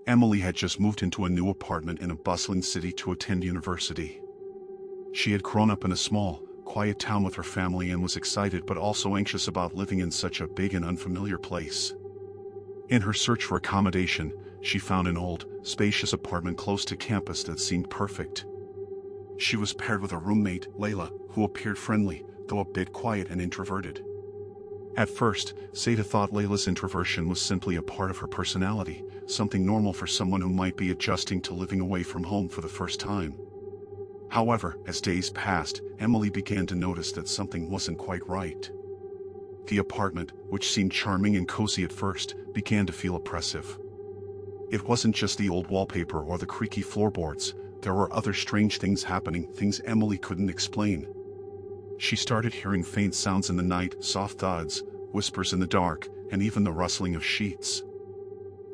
Emily had just moved into a new apartment in a bustling city to attend university. She had grown up in a small, quiet town with her family and was excited but also anxious about living in such a big and unfamiliar place. In her search for accommodation, she found an old, spacious apartment close to campus that seemed perfect. She was paired with a roommate, Layla, who appeared friendly, though a bit quiet and introverted. At first, Seda thought Layla's introversion was simply a part of her personality, something normal for someone who might be adjusting to living away from home for the first time. However, as days passed, Emily began to notice that something wasn't quite right. The apartment, which seemed charming and cozy at first, began to feel oppressive. It wasn't just the old wallpaper or the creaky floorboards, there were other strange things happening, things Emily couldn't explain. She started hearing faint sounds in the night, soft thuds, whispers in the dark, and even the rustling of sheets.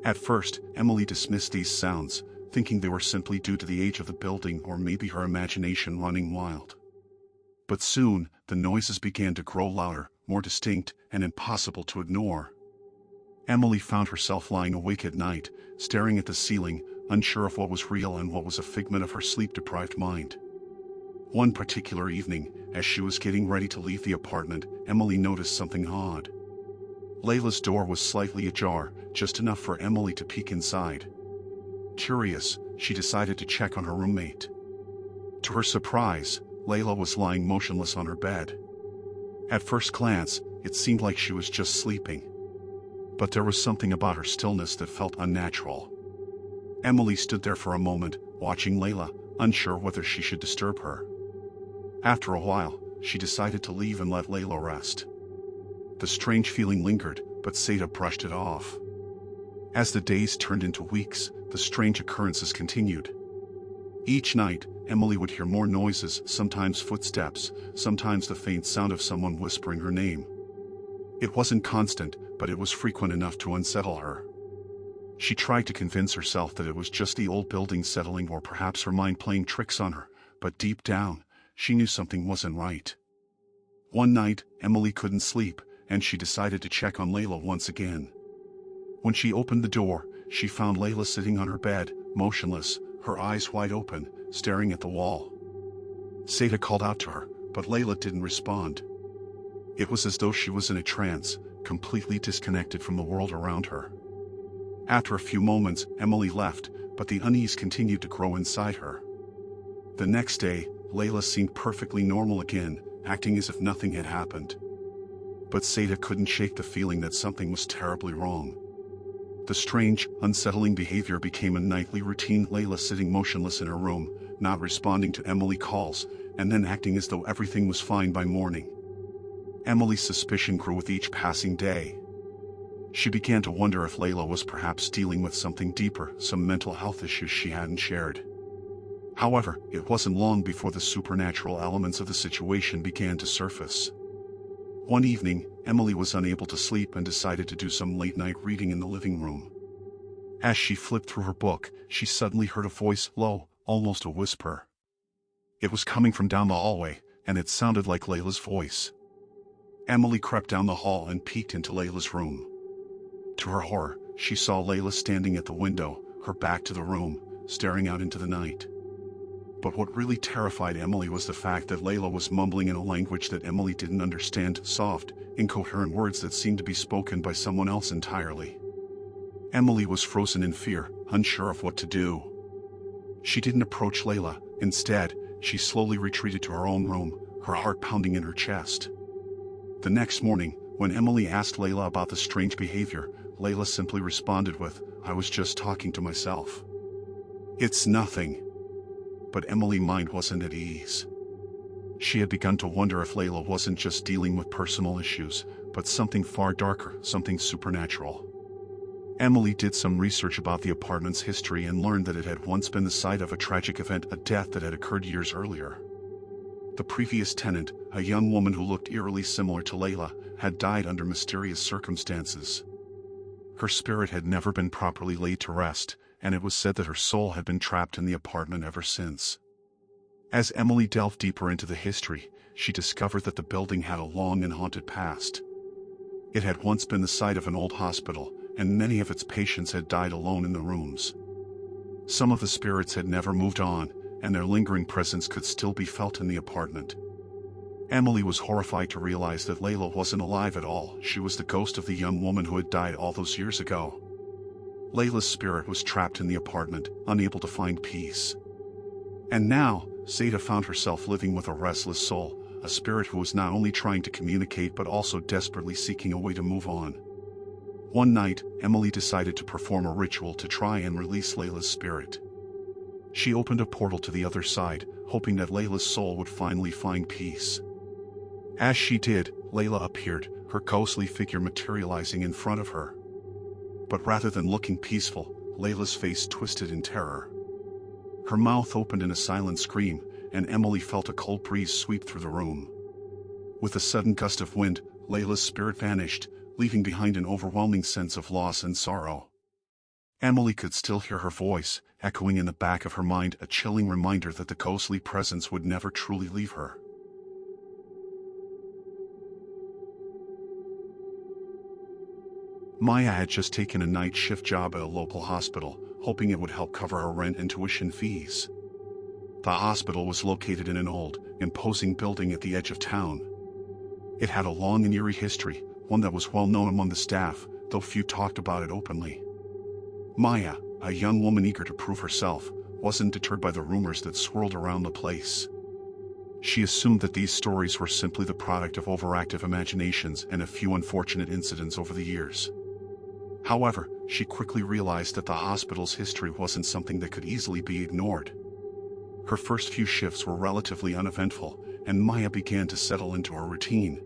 At first, Emily dismissed these sounds, thinking they were simply due to the age of the building or maybe her imagination running wild. But soon, the noises began to grow louder, more distinct, and impossible to ignore. Emily found herself lying awake at night, staring at the ceiling, unsure of what was real and what was a figment of her sleep-deprived mind. One particular evening, as she was getting ready to leave the apartment, Emily noticed something odd. Layla's door was slightly ajar, just enough for Emily to peek inside. Curious, she decided to check on her roommate. To her surprise, Layla was lying motionless on her bed. At first glance, it seemed like she was just sleeping. But there was something about her stillness that felt unnatural. Emily stood there for a moment, watching Layla, unsure whether she should disturb her. After a while, she decided to leave and let Layla rest. The strange feeling lingered, but Seda brushed it off. As the days turned into weeks, the strange occurrences continued. Each night, Emily would hear more noises, sometimes footsteps, sometimes the faint sound of someone whispering her name. It wasn't constant, but it was frequent enough to unsettle her. She tried to convince herself that it was just the old building settling or perhaps her mind playing tricks on her, but deep down, she knew something wasn't right. One night, Emily couldn't sleep, and she decided to check on Layla once again. When she opened the door, she found Layla sitting on her bed, motionless, her eyes wide open, staring at the wall. Seda called out to her, but Layla didn't respond. It was as though she was in a trance, completely disconnected from the world around her. After a few moments, Emily left, but the unease continued to grow inside her. The next day, Layla seemed perfectly normal again, acting as if nothing had happened. But Seda couldn't shake the feeling that something was terribly wrong. The strange, unsettling behavior became a nightly routine, Layla sitting motionless in her room, not responding to Emily calls, and then acting as though everything was fine by morning. Emily's suspicion grew with each passing day. She began to wonder if Layla was perhaps dealing with something deeper, some mental health issues she hadn't shared. However, it wasn't long before the supernatural elements of the situation began to surface. One evening, Emily was unable to sleep and decided to do some late-night reading in the living room. As she flipped through her book, she suddenly heard a voice, low, almost a whisper. It was coming from down the hallway, and it sounded like Layla's voice. Emily crept down the hall and peeked into Layla's room. To her horror, she saw Layla standing at the window, her back to the room, staring out into the night. But what really terrified Emily was the fact that Layla was mumbling in a language that Emily didn't understand, soft, incoherent words that seemed to be spoken by someone else entirely. Emily was frozen in fear, unsure of what to do. She didn't approach Layla. Instead, she slowly retreated to her own room, her heart pounding in her chest. The next morning, when Emily asked Layla about the strange behavior, Layla simply responded with, "I was just talking to myself." "It's nothing." But Emily's mind wasn't at ease. She had begun to wonder if Layla wasn't just dealing with personal issues, but something far darker, something supernatural. Emily did some research about the apartment's history and learned that it had once been the site of a tragic event, a death that had occurred years earlier. The previous tenant, a young woman who looked eerily similar to Layla, had died under mysterious circumstances. Her spirit had never been properly laid to rest, and it was said that her soul had been trapped in the apartment ever since. As Emily delved deeper into the history, she discovered that the building had a long and haunted past. It had once been the site of an old hospital, and many of its patients had died alone in the rooms. Some of the spirits had never moved on, and their lingering presence could still be felt in the apartment. Emily was horrified to realize that Layla wasn't alive at all. She was the ghost of the young woman who had died all those years ago. Layla's spirit was trapped in the apartment, unable to find peace. And now, Zeta found herself living with a restless soul, a spirit who was not only trying to communicate but also desperately seeking a way to move on. One night, Emily decided to perform a ritual to try and release Layla's spirit. She opened a portal to the other side, hoping that Layla's soul would finally find peace. As she did, Layla appeared, her ghostly figure materializing in front of her. But rather than looking peaceful, Layla's face twisted in terror. Her mouth opened in a silent scream, and Emily felt a cold breeze sweep through the room. With a sudden gust of wind, Layla's spirit vanished, leaving behind an overwhelming sense of loss and sorrow. Emily could still hear her voice, echoing in the back of her mind, a chilling reminder that the ghostly presence would never truly leave her. Maya had just taken a night shift job at a local hospital, hoping it would help cover her rent and tuition fees. The hospital was located in an old, imposing building at the edge of town. It had a long and eerie history, one that was well known among the staff, though few talked about it openly. Maya, a young woman eager to prove herself, wasn't deterred by the rumors that swirled around the place. She assumed that these stories were simply the product of overactive imaginations and a few unfortunate incidents over the years. However, she quickly realized that the hospital's history wasn't something that could easily be ignored. Her first few shifts were relatively uneventful, and Maya began to settle into her routine.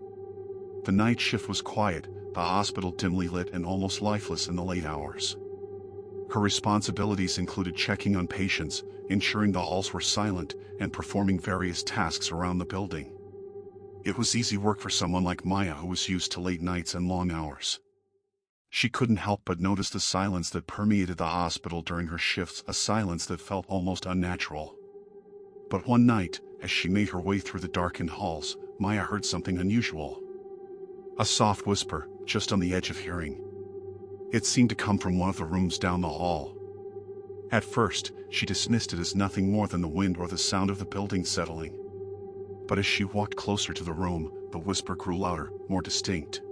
The night shift was quiet, the hospital dimly lit and almost lifeless in the late hours. Her responsibilities included checking on patients, ensuring the halls were silent, and performing various tasks around the building. It was easy work for someone like Maya who was used to late nights and long hours. She couldn't help but notice the silence that permeated the hospital during her shifts, a silence that felt almost unnatural. But one night, as she made her way through the darkened halls, Maya heard something unusual. A soft whisper, just on the edge of hearing. It seemed to come from one of the rooms down the hall. At first, she dismissed it as nothing more than the wind or the sound of the building settling. But as she walked closer to the room, the whisper grew louder, more distinct.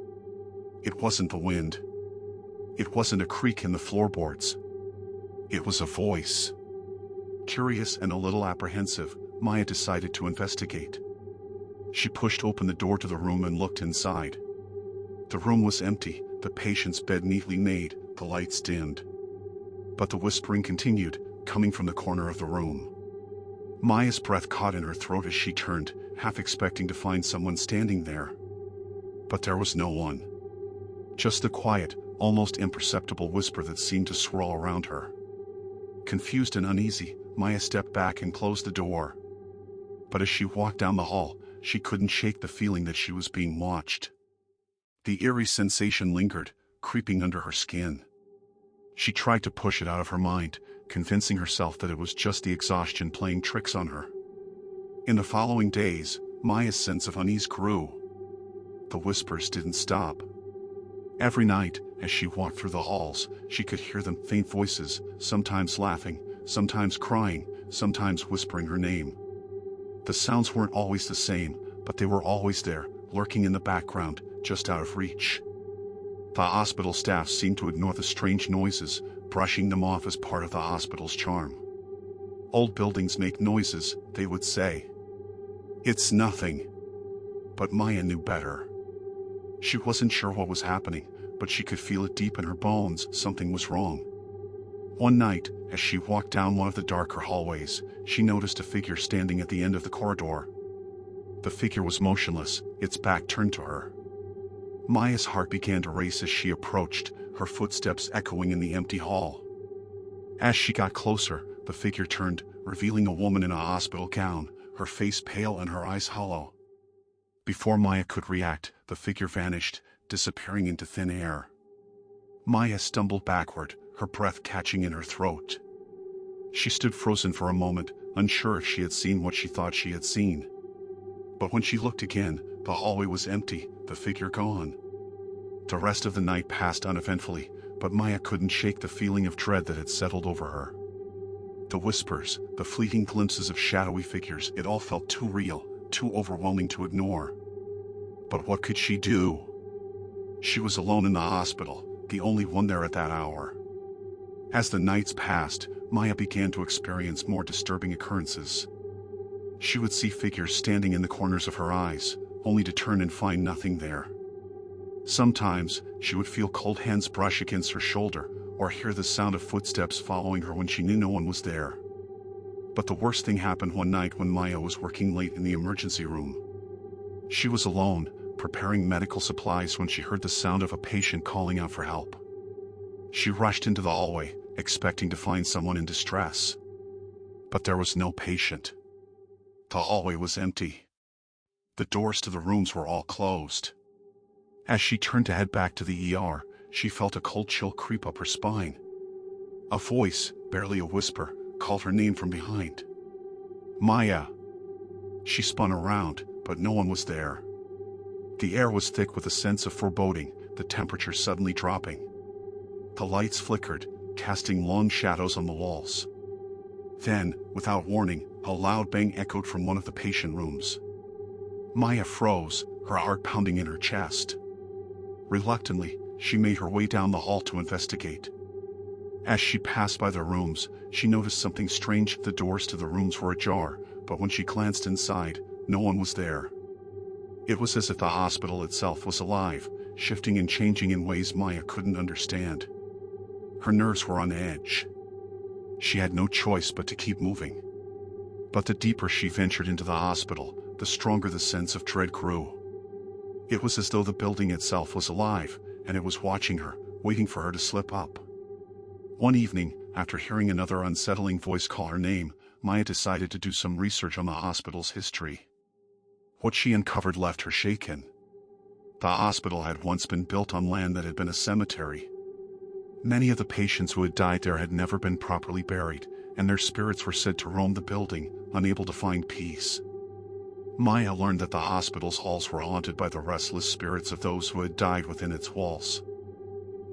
It wasn't the wind. It wasn't a creak in the floorboards. It was a voice. Curious and a little apprehensive, Maya decided to investigate. She pushed open the door to the room and looked inside. The room was empty, the patient's bed neatly made, the lights dimmed. But the whispering continued, coming from the corner of the room. Maya's breath caught in her throat as she turned, half expecting to find someone standing there. But there was no one. Just the quiet, almost imperceptible whisper that seemed to swirl around her. Confused and uneasy, Maya stepped back and closed the door. But as she walked down the hall, she couldn't shake the feeling that she was being watched. The eerie sensation lingered, creeping under her skin. She tried to push it out of her mind, convincing herself that it was just the exhaustion playing tricks on her. In the following days, Maya's sense of unease grew. The whispers didn't stop. Every night, as she walked through the halls, she could hear them, faint voices, sometimes laughing, sometimes crying, sometimes whispering her name. The sounds weren't always the same, but they were always there, lurking in the background, just out of reach. The hospital staff seemed to ignore the strange noises, brushing them off as part of the hospital's charm. Old buildings make noises, they would say. It's nothing. But Maya knew better. She wasn't sure what was happening, but she could feel it deep in her bones, something was wrong. One night, as she walked down one of the darker hallways, she noticed a figure standing at the end of the corridor. The figure was motionless, its back turned to her. Maya's heart began to race as she approached, her footsteps echoing in the empty hall. As she got closer, the figure turned, revealing a woman in a hospital gown, her face pale and her eyes hollow. Before Maya could react, the figure vanished, disappearing into thin air. Maya stumbled backward, her breath catching in her throat. She stood frozen for a moment, unsure if she had seen what she thought she had seen. But when she looked again, the hallway was empty, the figure gone. The rest of the night passed uneventfully, but Maya couldn't shake the feeling of dread that had settled over her. The whispers, the fleeting glimpses of shadowy figures, it all felt too real, too overwhelming to ignore. But what could she do? She was alone in the hospital, the only one there at that hour. As the nights passed, Maya began to experience more disturbing occurrences. She would see figures standing in the corners of her eyes, only to turn and find nothing there. Sometimes, she would feel cold hands brush against her shoulder, or hear the sound of footsteps following her when she knew no one was there. But the worst thing happened one night when Maya was working late in the emergency room. She was alone, preparing medical supplies when she heard the sound of a patient calling out for help. She rushed into the hallway, expecting to find someone in distress. But there was no patient. The hallway was empty. The doors to the rooms were all closed. As she turned to head back to the ER, she felt a cold chill creep up her spine. A voice, barely a whisper, called her name from behind. Maya. She spun around, but no one was there. The air was thick with a sense of foreboding, the temperature suddenly dropping. The lights flickered, casting long shadows on the walls. Then, without warning, a loud bang echoed from one of the patient rooms. Maya froze, her heart pounding in her chest. Reluctantly, she made her way down the hall to investigate. As she passed by the rooms, she noticed something strange. The doors to the rooms were ajar, but when she glanced inside, no one was there. It was as if the hospital itself was alive, shifting and changing in ways Maya couldn't understand. Her nerves were on edge. She had no choice but to keep moving. But the deeper she ventured into the hospital, the stronger the sense of dread grew. It was as though the building itself was alive, and it was watching her, waiting for her to slip up. One evening, after hearing another unsettling voice call her name, Maya decided to do some research on the hospital's history. What she uncovered left her shaken. The hospital had once been built on land that had been a cemetery. Many of the patients who had died there had never been properly buried, and their spirits were said to roam the building, unable to find peace. Maya learned that the hospital's halls were haunted by the restless spirits of those who had died within its walls.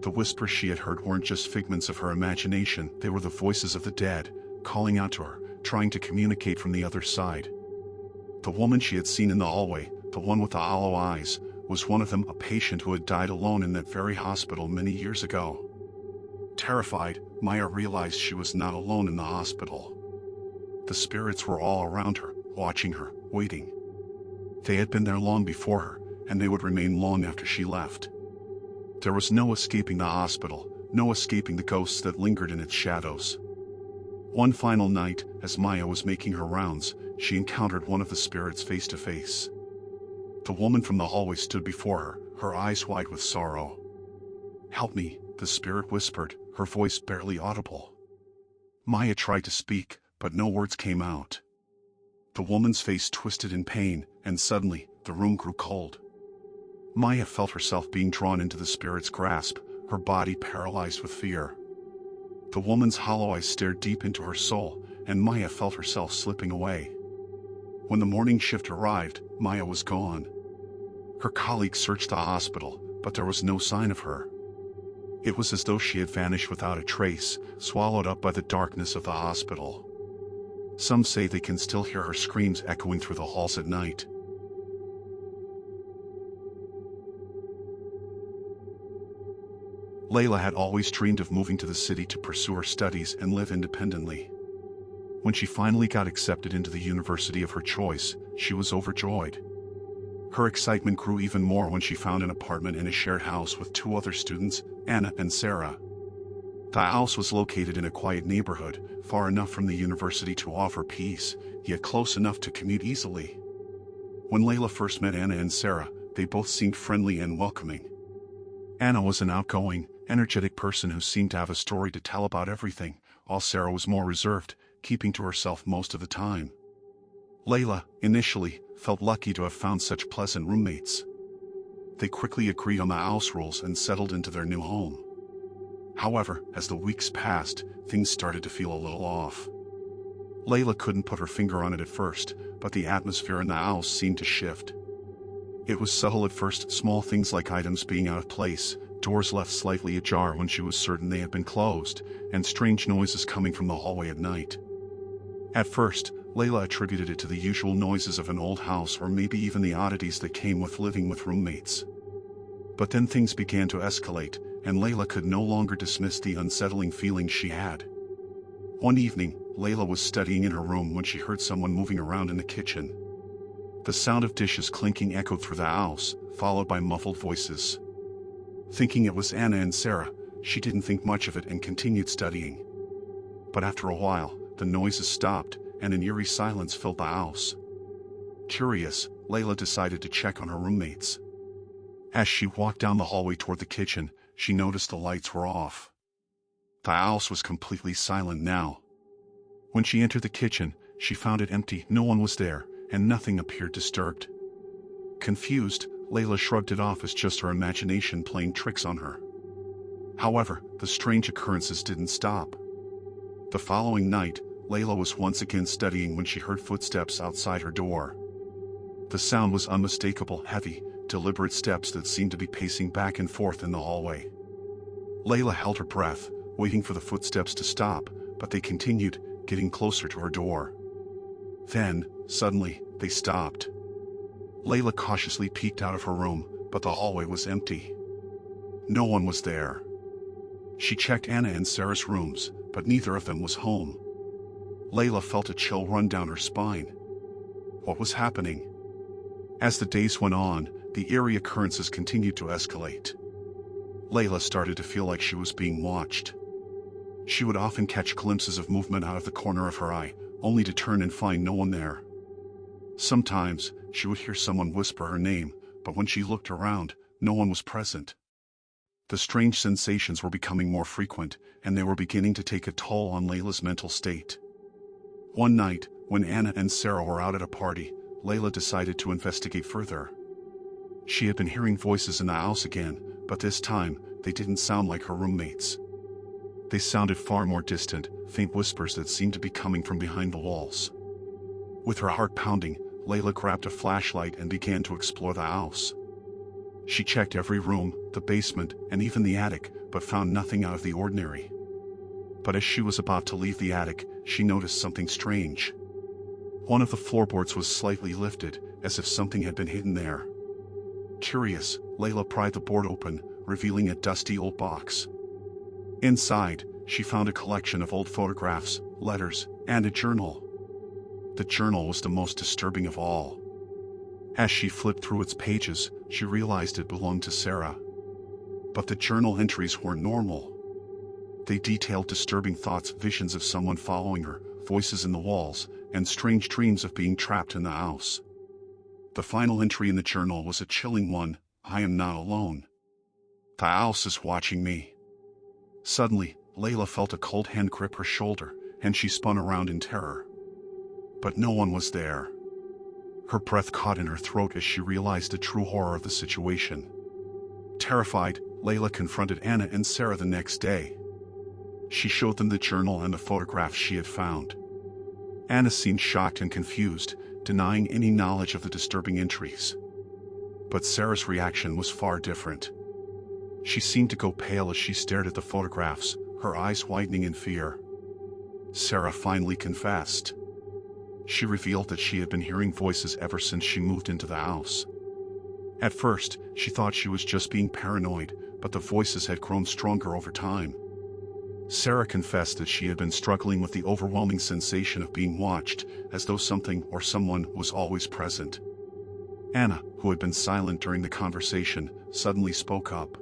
The whispers she had heard weren't just figments of her imagination, they were the voices of the dead, calling out to her, trying to communicate from the other side. The woman she had seen in the hallway, the one with the hollow eyes, was one of them, a patient who had died alone in that very hospital many years ago. Terrified, Maya realized she was not alone in the hospital. The spirits were all around her, watching her, waiting. They had been there long before her, and they would remain long after she left. There was no escaping the hospital, no escaping the ghosts that lingered in its shadows. One final night, as Maya was making her rounds, she encountered one of the spirits face to face. The woman from the hallway stood before her, her eyes wide with sorrow. "Help me," the spirit whispered, her voice barely audible. Maya tried to speak, but no words came out. The woman's face twisted in pain, and suddenly, the room grew cold. Maya felt herself being drawn into the spirit's grasp, her body paralyzed with fear. The woman's hollow eyes stared deep into her soul, and Maya felt herself slipping away. When the morning shift arrived, Maya was gone. Her colleagues searched the hospital, but there was no sign of her. It was as though she had vanished without a trace, swallowed up by the darkness of the hospital. Some say they can still hear her screams echoing through the halls at night. Layla had always dreamed of moving to the city to pursue her studies and live independently. When she finally got accepted into the university of her choice, she was overjoyed. Her excitement grew even more when she found an apartment in a shared house with two other students, Anna and Sarah. The house was located in a quiet neighborhood, far enough from the university to offer peace, yet close enough to commute easily. When Layla first met Anna and Sarah, they both seemed friendly and welcoming. Anna was an outgoing, energetic person who seemed to have a story to tell about everything, while Sarah was more reserved, keeping to herself most of the time. Layla, initially, felt lucky to have found such pleasant roommates. They quickly agreed on the house rules and settled into their new home. However, as the weeks passed, things started to feel a little off. Layla couldn't put her finger on it at first, but the atmosphere in the house seemed to shift. It was subtle at first, small things like items being out of place, doors left slightly ajar when she was certain they had been closed, and strange noises coming from the hallway at night. At first, Layla attributed it to the usual noises of an old house or maybe even the oddities that came with living with roommates. But then things began to escalate, and Layla could no longer dismiss the unsettling feelings she had. One evening, Layla was studying in her room when she heard someone moving around in the kitchen. The sound of dishes clinking echoed through the house, followed by muffled voices. Thinking it was Anna and Sarah, she didn't think much of it and continued studying. But after a while, the noises stopped, and an eerie silence filled the house. Curious, Layla decided to check on her roommates. As she walked down the hallway toward the kitchen, she noticed the lights were off. The house was completely silent now. When she entered the kitchen, she found it empty. No one was there, and nothing appeared disturbed. Confused, Layla shrugged it off as just her imagination playing tricks on her. However, the strange occurrences didn't stop. The following night, Layla was once again studying when she heard footsteps outside her door. The sound was unmistakable, heavy, deliberate steps that seemed to be pacing back and forth in the hallway. Layla held her breath, waiting for the footsteps to stop, but they continued, getting closer to her door. Then, suddenly, they stopped. Layla cautiously peeked out of her room, but the hallway was empty. No one was there. She checked Anna and Sarah's rooms, but neither of them was home. Layla felt a chill run down her spine. What was happening? As the days went on, the eerie occurrences continued to escalate. Layla started to feel like she was being watched. She would often catch glimpses of movement out of the corner of her eye, only to turn and find no one there. Sometimes, she would hear someone whisper her name, but when she looked around, no one was present. The strange sensations were becoming more frequent, and they were beginning to take a toll on Layla's mental state. One night, when Anna and Sarah were out at a party, Layla decided to investigate further. She had been hearing voices in the house again, but this time, they didn't sound like her roommates. They sounded far more distant, faint whispers that seemed to be coming from behind the walls. With her heart pounding, Layla grabbed a flashlight and began to explore the house. She checked every room, the basement, and even the attic, but found nothing out of the ordinary. But as she was about to leave the attic, she noticed something strange. One of the floorboards was slightly lifted, as if something had been hidden there. Curious, Layla pried the board open, revealing a dusty old box. Inside, she found a collection of old photographs, letters, and a journal. The journal was the most disturbing of all. As she flipped through its pages, she realized it belonged to Sarah. But the journal entries weren't normal. They detailed disturbing thoughts, visions of someone following her, voices in the walls, and strange dreams of being trapped in the house. The final entry in the journal was a chilling one: "I am not alone. The house is watching me." Suddenly, Layla felt a cold hand grip her shoulder, and she spun around in terror. But no one was there. Her breath caught in her throat as she realized the true horror of the situation. Terrified, Layla confronted Anna and Sarah the next day. She showed them the journal and the photographs she had found. Anna seemed shocked and confused, denying any knowledge of the disturbing entries. But Sarah's reaction was far different. She seemed to go pale as she stared at the photographs, her eyes widening in fear. Sarah finally confessed. She revealed that she had been hearing voices ever since she moved into the house. At first, she thought she was just being paranoid, but the voices had grown stronger over time. Sarah confessed that she had been struggling with the overwhelming sensation of being watched, as though something or someone was always present. Anna, who had been silent during the conversation, suddenly spoke up.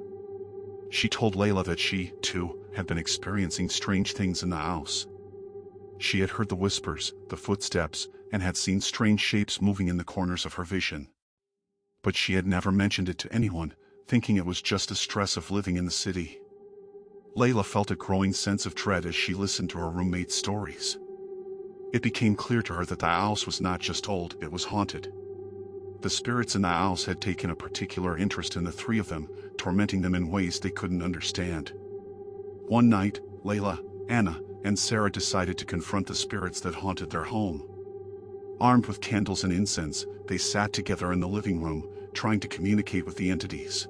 She told Layla that she, too, had been experiencing strange things in the house. She had heard the whispers, the footsteps, and had seen strange shapes moving in the corners of her vision. But she had never mentioned it to anyone, thinking it was just the stress of living in the city. Layla felt a growing sense of dread as she listened to her roommate's stories. It became clear to her that the house was not just old, it was haunted. The spirits in the house had taken a particular interest in the three of them, tormenting them in ways they couldn't understand. One night, Layla, Anna, and Sarah decided to confront the spirits that haunted their home. Armed with candles and incense, they sat together in the living room, trying to communicate with the entities.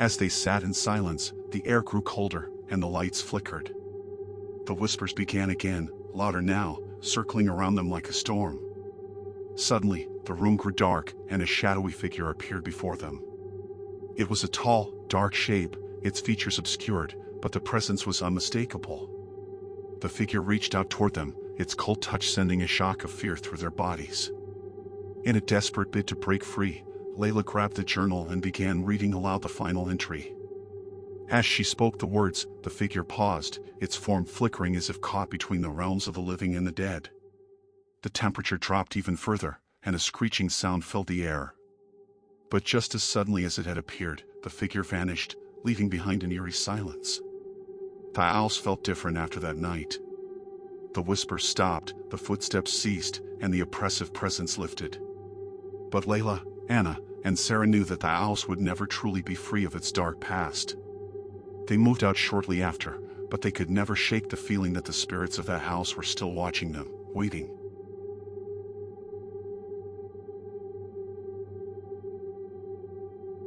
As they sat in silence, the air grew colder, and the lights flickered. The whispers began again, louder now, circling around them like a storm. Suddenly, the room grew dark, and a shadowy figure appeared before them. It was a tall, dark shape, its features obscured, but the presence was unmistakable. The figure reached out toward them, its cold touch sending a shock of fear through their bodies. In a desperate bid to break free, Layla grabbed the journal and began reading aloud the final entry. As she spoke the words, the figure paused, its form flickering as if caught between the realms of the living and the dead. The temperature dropped even further, and a screeching sound filled the air. But just as suddenly as it had appeared, the figure vanished, leaving behind an eerie silence. The owls felt different after that night. The whispers stopped, the footsteps ceased, and the oppressive presence lifted. But Layla, Anna, and Sarah knew that the owls would never truly be free of its dark past. They moved out shortly after, but they could never shake the feeling that the spirits of that house were still watching them, waiting.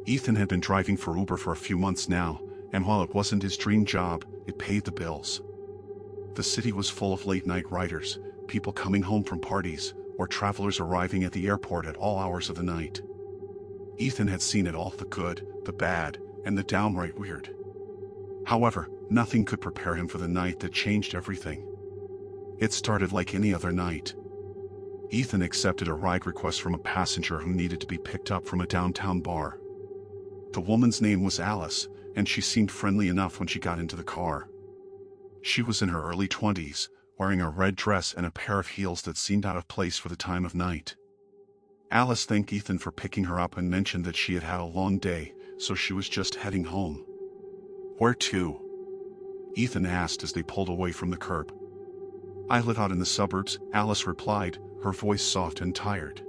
Ethan had been driving for Uber for a few months now, and while it wasn't his dream job, it paid the bills. The city was full of late-night riders, people coming home from parties, or travelers arriving at the airport at all hours of the night. Ethan had seen it all, the good, the bad, and the downright weird. However, nothing could prepare him for the night that changed everything. It started like any other night. Ethan accepted a ride request from a passenger who needed to be picked up from a downtown bar. The woman's name was Alice, and she seemed friendly enough when she got into the car. She was in her early 20s, wearing a red dress and a pair of heels that seemed out of place for the time of night. Alice thanked Ethan for picking her up and mentioned that she had had a long day, so she was just heading home. "Where to?" Ethan asked as they pulled away from the curb. "I live out in the suburbs," Alice replied, her voice soft and tired.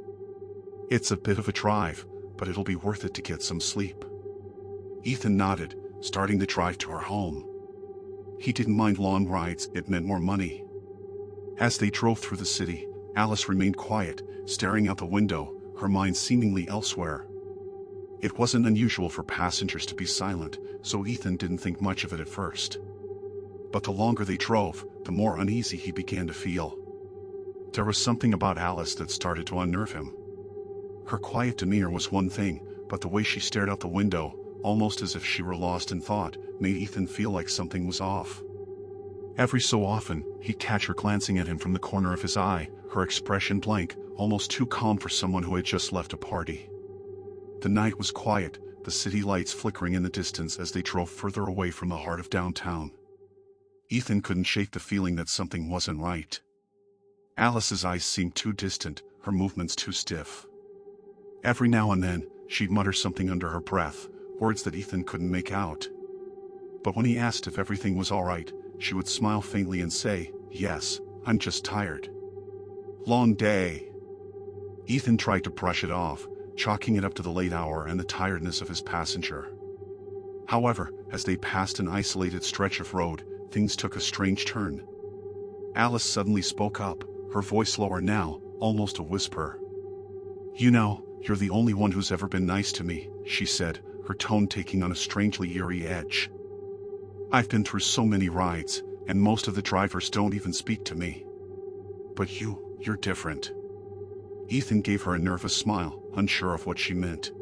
"It's a bit of a drive, but it'll be worth it to get some sleep." Ethan nodded, starting the drive to her home. He didn't mind long rides, it meant more money. As they drove through the city, Alice remained quiet, staring out the window, her mind seemingly elsewhere. It wasn't unusual for passengers to be silent, so Ethan didn't think much of it at first. But the longer they drove, the more uneasy he began to feel. There was something about Alice that started to unnerve him. Her quiet demeanor was one thing, but the way she stared out the window, almost as if she were lost in thought, made Ethan feel like something was off. Every so often, he'd catch her glancing at him from the corner of his eye, her expression blank, almost too calm for someone who had just left a party. The night was quiet, the city lights flickering in the distance as they drove further away from the heart of downtown. Ethan couldn't shake the feeling that something wasn't right. Alice's eyes seemed too distant, her movements too stiff. Every now and then, she'd mutter something under her breath, words that Ethan couldn't make out. But when he asked if everything was all right, she would smile faintly and say, "Yes, I'm just tired. Long day." Ethan tried to brush it off, chalking it up to the late hour and the tiredness of his passenger. However, as they passed an isolated stretch of road, things took a strange turn. Alice suddenly spoke up, her voice lower now, almost a whisper. "You know, you're the only one who's ever been nice to me," she said, her tone taking on a strangely eerie edge. "I've been through so many rides, and most of the drivers don't even speak to me. But you're different." Ethan gave her a nervous smile, unsure of what she meant.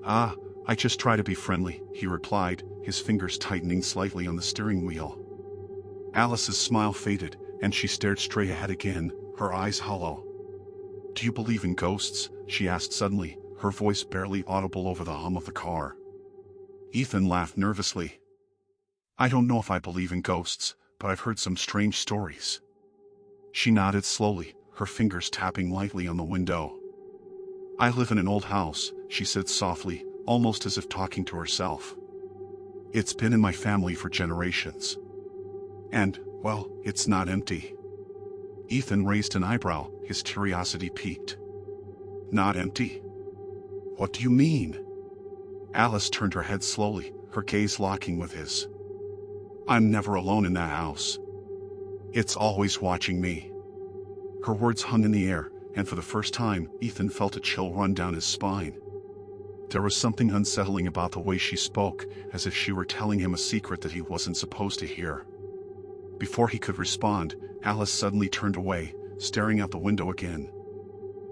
"Ah, I just try to be friendly," he replied, his fingers tightening slightly on the steering wheel. Alice's smile faded, and she stared straight ahead again, her eyes hollow. "Do you believe in ghosts?" she asked suddenly, her voice barely audible over the hum of the car. Ethan laughed nervously. "I don't know if I believe in ghosts, but I've heard some strange stories." She nodded slowly, her fingers tapping lightly on the window. "I live in an old house," she said softly, almost as if talking to herself. "It's been in my family for generations. And, well, it's not empty." Ethan raised an eyebrow, his curiosity piqued. "Not empty? What do you mean?" Alice turned her head slowly, her gaze locking with his. "I'm never alone in that house. It's always watching me." Her words hung in the air, and for the first time, Ethan felt a chill run down his spine. There was something unsettling about the way she spoke, as if she were telling him a secret that he wasn't supposed to hear. Before he could respond, Alice suddenly turned away, staring out the window again.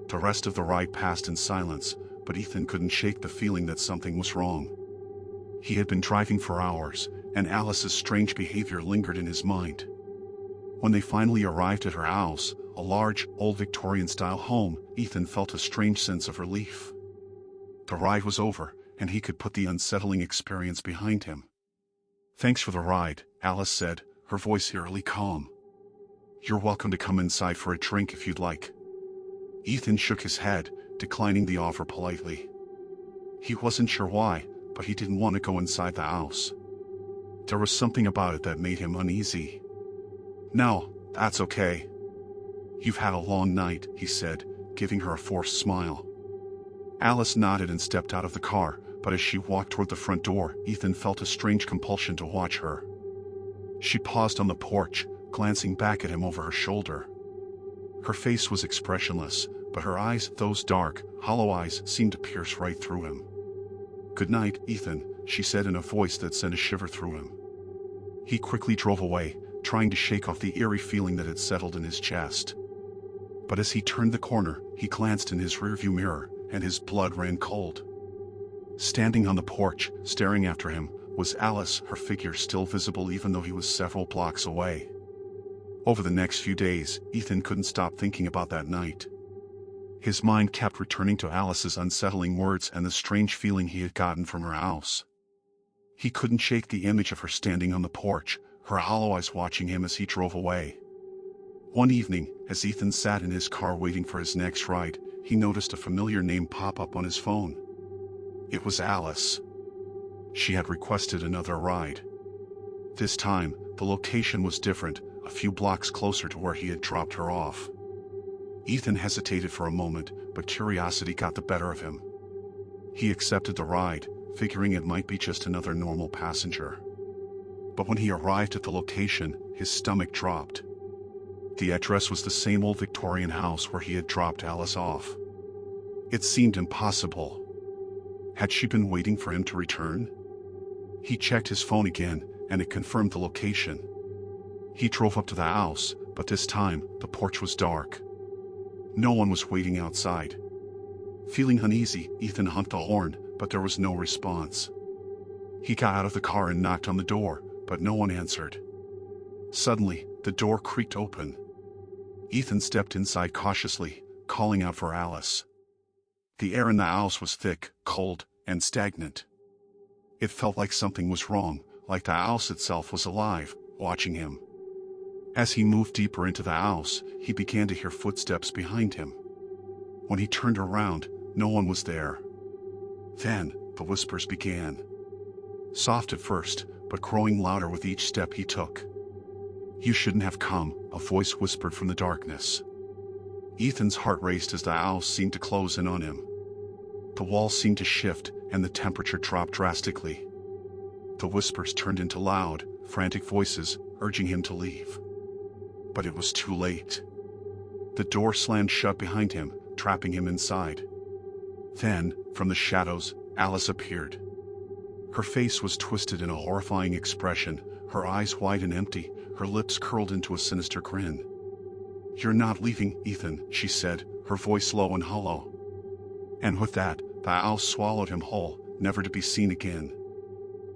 The rest of the ride passed in silence, but Ethan couldn't shake the feeling that something was wrong. He had been driving for hours, and Alice's strange behavior lingered in his mind. When they finally arrived at her house, a large, old Victorian-style home, Ethan felt a strange sense of relief. The ride was over, and he could put the unsettling experience behind him. "Thanks for the ride," Alice said, her voice eerily calm. "You're welcome to come inside for a drink if you'd like." Ethan shook his head, declining the offer politely. He wasn't sure why, but he didn't want to go inside the house. There was something about it that made him uneasy. "No, that's okay. You've had a long night," he said, giving her a forced smile. Alice nodded and stepped out of the car, but as she walked toward the front door, Ethan felt a strange compulsion to watch her. She paused on the porch, glancing back at him over her shoulder. Her face was expressionless, but her eyes, those dark, hollow eyes, seemed to pierce right through him. "Good night, Ethan," she said in a voice that sent a shiver through him. He quickly drove away, trying to shake off the eerie feeling that had settled in his chest. But as he turned the corner, he glanced in his rearview mirror, and his blood ran cold. Standing on the porch, staring after him, was Alice, her figure still visible even though he was several blocks away. Over the next few days, Ethan couldn't stop thinking about that night. His mind kept returning to Alice's unsettling words and the strange feeling he had gotten from her house. He couldn't shake the image of her standing on the porch, her hollow eyes watching him as he drove away. One evening, as Ethan sat in his car waiting for his next ride, he noticed a familiar name pop up on his phone. It was Alice. She had requested another ride. This time, the location was different, a few blocks closer to where he had dropped her off. Ethan hesitated for a moment, but curiosity got the better of him. He accepted the ride, figuring it might be just another normal passenger. But when he arrived at the location, his stomach dropped. The address was the same old Victorian house where he had dropped Alice off. It seemed impossible. Had she been waiting for him to return? He checked his phone again, and it confirmed the location. He drove up to the house, but this time, the porch was dark. No one was waiting outside. Feeling uneasy, Ethan honked the horn, but there was no response. He got out of the car and knocked on the door, but no one answered. Suddenly, the door creaked open. Ethan stepped inside cautiously, calling out for Alice. The air in the house was thick, cold, and stagnant. It felt like something was wrong, like the house itself was alive, watching him. As he moved deeper into the house, he began to hear footsteps behind him. When he turned around, no one was there. Then, the whispers began. Soft at first, but growing louder with each step he took. "You shouldn't have come," a voice whispered from the darkness. Ethan's heart raced as the house seemed to close in on him. The walls seemed to shift, and the temperature dropped drastically. The whispers turned into loud, frantic voices, urging him to leave. But it was too late. The door slammed shut behind him, trapping him inside. Then, from the shadows, Alice appeared. Her face was twisted in a horrifying expression, her eyes wide and empty, her lips curled into a sinister grin. "You're not leaving, Ethan," she said, her voice low and hollow. And with that, the house swallowed him whole, never to be seen again.